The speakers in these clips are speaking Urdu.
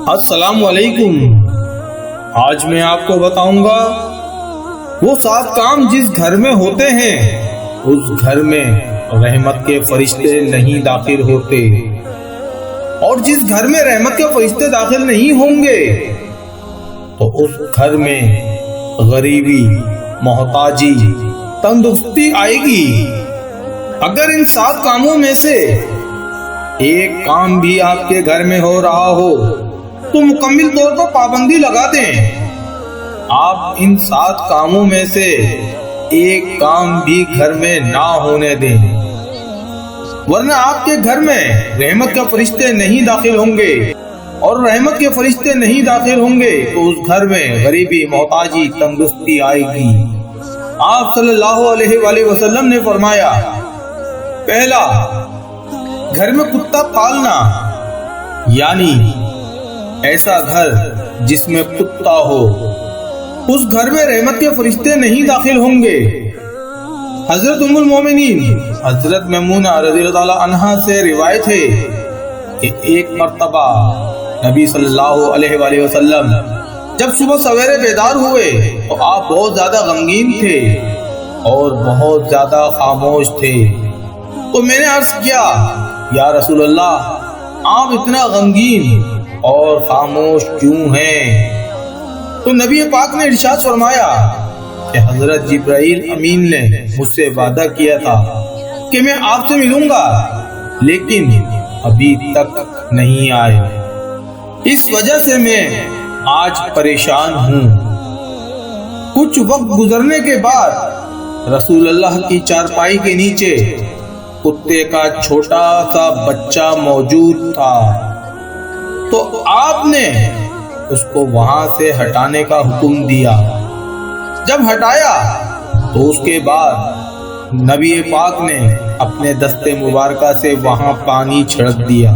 السلام علیکم۔ آج میں آپ کو بتاؤں گا وہ 7 کام جس گھر میں ہوتے ہیں اس گھر میں رحمت کے فرشتے نہیں داخل ہوتے، اور جس گھر میں رحمت کے فرشتے داخل نہیں ہوں گے تو اس گھر میں غریبی، محتاجی، تندرستی آئے گی۔ اگر ان 7 کاموں میں سے ایک کام بھی آپ کے گھر میں ہو رہا ہو تو مکمل طور پر پابندی لگا دیں۔ آپ ان 7 کاموں میں سے ایک کام بھی گھر میں نہ ہونے دیں، ورنہ آپ کے گھر میں رحمت کے فرشتے نہیں داخل ہوں گے، اور رحمت کے فرشتے نہیں داخل ہوں گے تو اس گھر میں غریبی، محتاجی، تندرستی آئے گی۔ آپ صلی اللہ علیہ وآلہ وسلم نے فرمایا، پہلا، گھر میں کتا پالنا، یعنی ایسا گھر جس میں کتا ہو، اس گھر میں رحمت کے فرشتے نہیں داخل ہوں گے۔ حضرت ام المومنین حضرت میمونہ رضی اللہ عنہا سے روایت ہے کہ ایک مرتبہ نبی صلی اللہ علیہ وآلہ وسلم جب صبح سویرے بیدار ہوئے تو آپ بہت زیادہ غمگین تھے اور بہت زیادہ خاموش تھے۔ تو میں نے عرض کیا، یا رسول اللہ، آپ اتنا غمگین اور خاموش کیوں ہیں؟ تو نبی پاک نے ارشاد فرمایا کہ حضرت جبرائیل امین نے مجھ سے وعدہ کیا تھا کہ میں آپ سے ملوں گا، لیکن ابھی تک نہیں آئے، اس وجہ سے میں آج پریشان ہوں۔ کچھ وقت گزرنے کے بعد رسول اللہ کی چارپائی کے نیچے کتے کا چھوٹا سا بچہ موجود تھا، تو آپ نے اس کو وہاں سے ہٹانے کا حکم دیا۔ جب ہٹایا تو اس کے بعد نبی پاک نے اپنے دستے مبارکہ سے وہاں پانی چھڑک دیا۔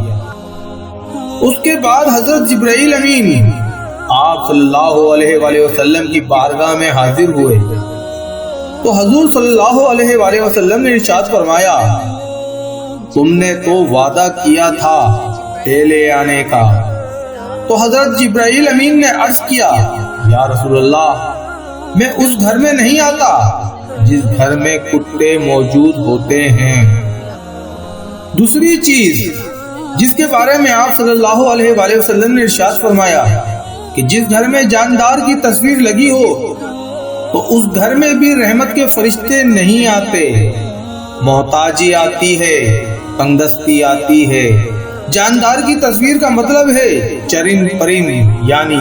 اس کے بعد حضرت جبرائیل امین آپ صلی اللہ علیہ وآلہ وسلم کی بارگاہ میں حاضر ہوئے تو حضور صلی اللہ علیہ وآلہ وسلم نے ارشاد فرمایا، تم نے تو وعدہ کیا تھا لے آنے کا۔ تو حضرت جبرائیل امین نے عرض کیا، یا رسول اللہ، میں اس گھر میں نہیں آتا جس گھر میں کتے موجود ہوتے ہیں۔ دوسری چیز جس کے بارے میں آپ صلی اللہ علیہ وآلہ وسلم نے ارشاد فرمایا کہ جس گھر میں جاندار کی تصویر لگی ہو تو اس گھر میں بھی رحمت کے فرشتے نہیں آتے۔ محتاجی آتی ہے، تنگدستی آتی ہے۔ جاندار کی تصویر کا مطلب ہے چرند پرند، یعنی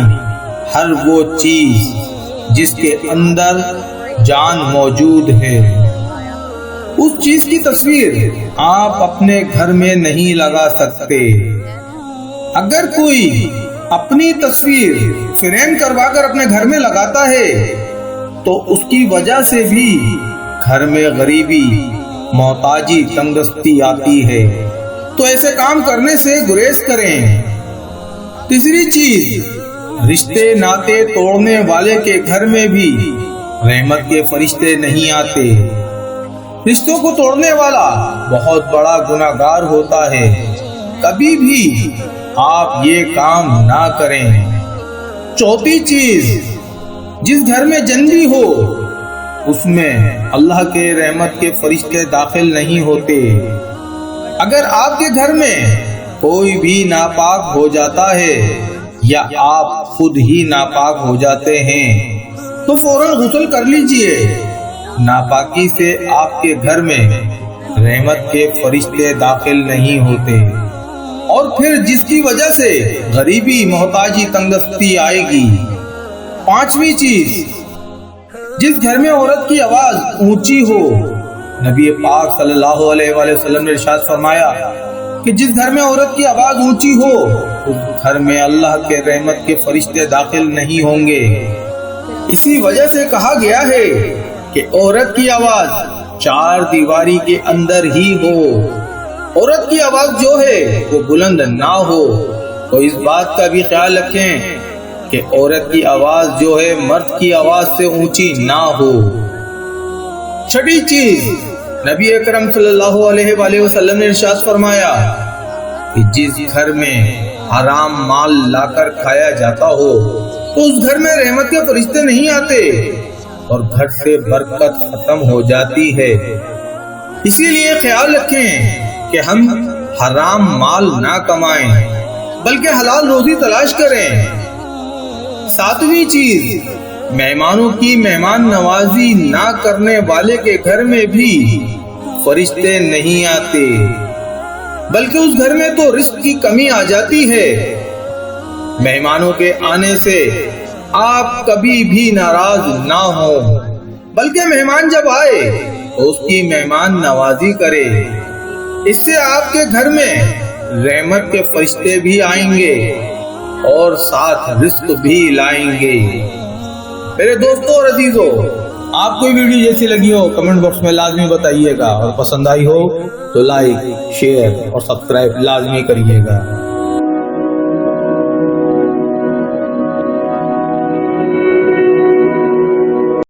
ہر وہ چیز جس کے اندر جان موجود ہے، اس چیز کی تصویر آپ اپنے گھر میں نہیں لگا سکتے۔ اگر کوئی اپنی تصویر فریم کروا کر اپنے گھر میں لگاتا ہے تو اس کی وجہ سے بھی گھر میں غریبی، محتاجی، تنگدستی آتی ہے، تو ایسے کام کرنے سے گریز کریں۔ تیسری چیز، رشتے ناطے توڑنے والے کے گھر میں بھی رحمت کے فرشتے نہیں آتے۔ رشتوں کو توڑنے والا بہت بڑا گناہگار ہوتا ہے، کبھی بھی آپ یہ کام نہ کریں۔ چوتھی چیز، جس گھر میں جنگی ہو اس میں اللہ کے رحمت کے فرشتے داخل نہیں ہوتے۔ اگر آپ کے گھر میں کوئی بھی ناپاک ہو جاتا ہے یا آپ خود ہی ناپاک ہو جاتے ہیں تو فوراً غسل کر لیجئے۔ ناپاکی سے آپ کے گھر میں رحمت کے فرشتے داخل نہیں ہوتے، اور پھر جس کی وجہ سے غریبی، محتاجی، تنگدستی آئے گی۔ پانچویں چیز، جس گھر میں عورت کی آواز اونچی ہو، نبی پاک صلی اللہ علیہ وآلہ وسلم نے ارشاد فرمایا کہ جس گھر میں عورت کی آواز اونچی ہو اس گھر میں اللہ کے رحمت کے فرشتے داخل نہیں ہوں گے۔ اسی وجہ سے کہا گیا ہے کہ عورت کی آواز 4 دیواری کے اندر ہی ہو، عورت کی آواز جو ہے وہ بلند نہ ہو۔ تو اس بات کا بھی خیال رکھیں کہ عورت کی آواز جو ہے مرد کی آواز سے اونچی نہ ہو۔ چھٹی چیز، نبی اکرم صلی اللہ علیہ وآلہ وسلم نے ارشاد فرمایا کہ جس گھر میں حرام مال لا کر کھایا جاتا ہو تو اس گھر میں رحمت کے فرشتے نہیں آتے اور گھر سے برکت ختم ہو جاتی ہے۔ اسی لیے خیال رکھیں کہ ہم حرام مال نہ کمائیں بلکہ حلال روزی تلاش کریں۔ ساتویں چیز، مہمانوں کی مہمان نوازی نہ کرنے والے کے گھر میں بھی فرشتے نہیں آتے بلکہ اس گھر میں تو رزق کی کمی آ جاتی ہے۔ مہمانوں کے آنے سے آپ کبھی بھی ناراض نہ ہوں بلکہ مہمان جب آئے تو اس کی مہمان نوازی کرے۔ اس سے آپ کے گھر میں رحمت کے فرشتے بھی آئیں گے اور ساتھ رزق بھی لائیں گے۔ میرے دوستوں اور عزیزوں، آپ کو ویڈیو جیسی لگی ہو کمنٹ باکس میں لازمی بتائیے گا، اور پسند آئی ہو تو لائک، شیئر اور سبسکرائب لازمی کریے گا۔